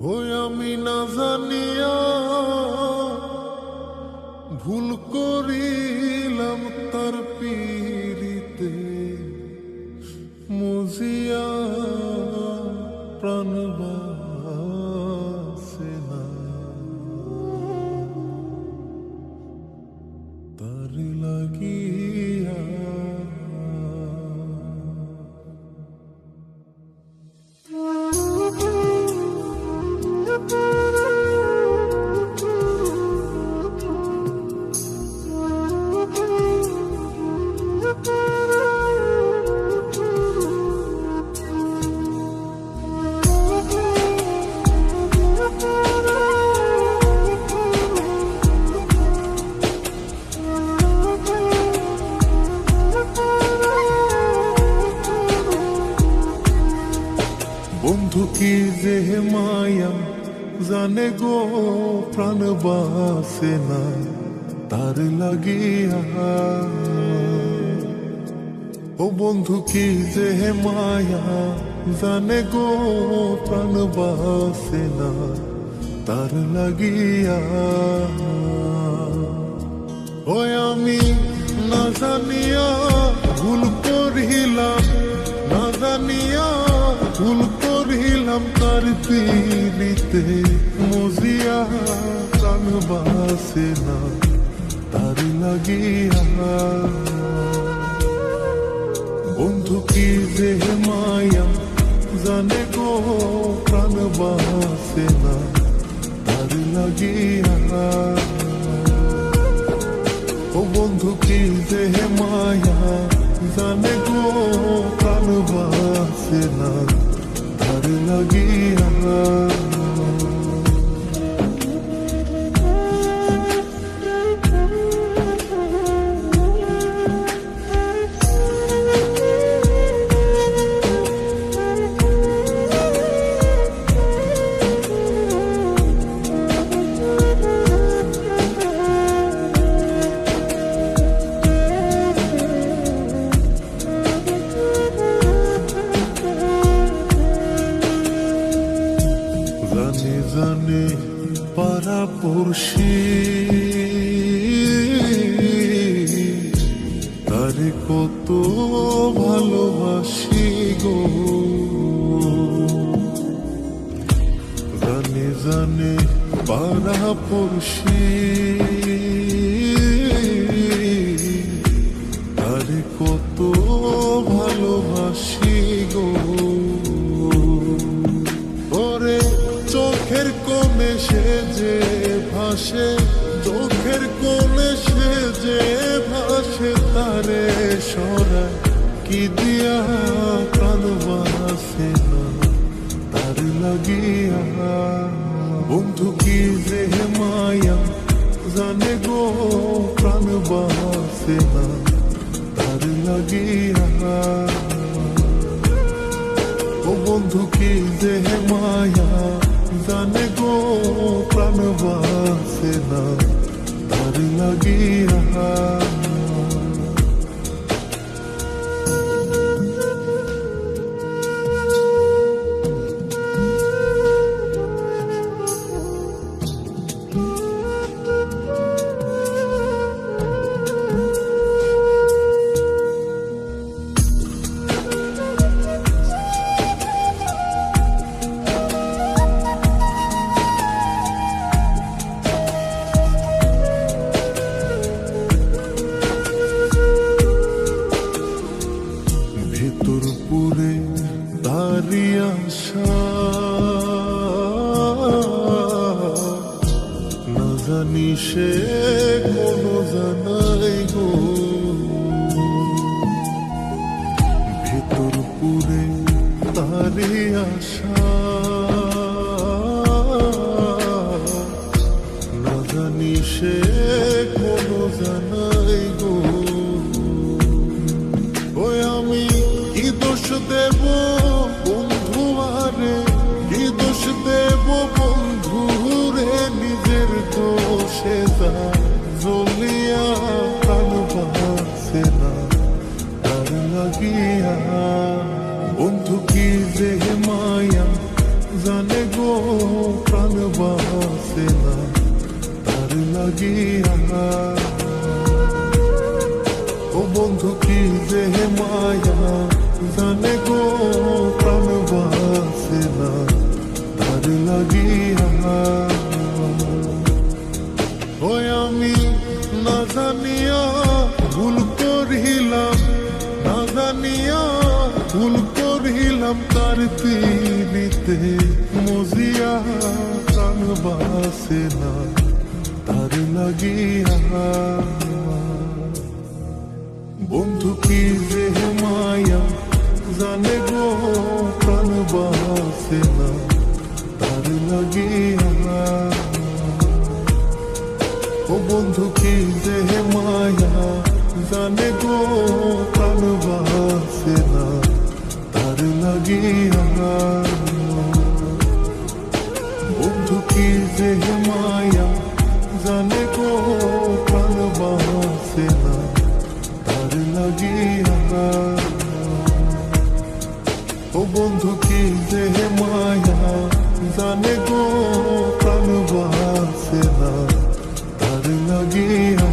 হই আমি না জানিয়া ভুল করিলাম তার পীড়িতে মুজিয়া প্রাণ বাসে না তার লাগিয়া। বন্ধু কি যে মায়া জানে গো প্রাণ বাসে না তার লাগিয়া। ও বন্ধু কি যে মায়া জানে গো প্রাণ বাসে না তার লাগিয়া। ওই আমি না জানিয়া ভুল করিলাম, না জানিয়া ভুল করিলাম তার পীড়িতে মুজিয়া প্রাণ বাসে না তার লাগিয়া। বন্ধু কি যে মায়া জানে গো প্রাণ বাসে না তার লাগিয়া। ও বন্ধু কি যে মায়া জানে গো প্রাণ বাসে না তার লাগিয়া। জানে জানে পাড়া পড়শি তারে কত ভালোবাসি গো। জানে জানে পাড়া পড়শি তারে কত ভালোবাসি গো। ওরে চোখের কোণে সে যে ভাসে, চোখের কোণে সে যে ভাসে তারে সরা কি দিয়া প্রাণ বাসে না তার লাগিয়া। বন্ধু কি যে মায়া জানে গো প্রাণ বাসে না তার লাগিয়া। ও বন্ধু কি যে মায়া জানে গো প্রাণ বাসে না তার লাগিয়া। ভেতর পুরে তারি আশা না জানি সে কোনো জানাই গো। ভেতর পুরে তারি আশা না জানি সে কোনো জানাই গো। ওই আমি কি দোষ দেব বন্ধু আরে, কি দোষ দেব বন্ধু রে, নিজের দোষে জ্বলিয়া প্রাণ গো প্রাণ বাসে না তার লাগিয়া। ও বন্ধু কি যে মায়া জানে গো প্রাণ বাসে না তার লাগিয়া। ওই আমি না জানিয়া ভুল করিলাম, না জানিয়া ভুল করিলাম তার পিড়িতে মজিয়া প্রাণ বাসে না তার লাগিয়া। বন্ধু কি যে মায়া জানে গো প্রাণ বাসে না তার লাগিয়া। ও বন্ধু কি যে মায়া জানে গো প্রাণ বাসে না তার লাগিয়া। বন্ধু কি যে মায়া জানে গো প্রাণ বাসে না তার লাগিয়া। ও বন্ধু কি যে মায়া জানে গো প্রাণ বাসে না তার লাগিয়া।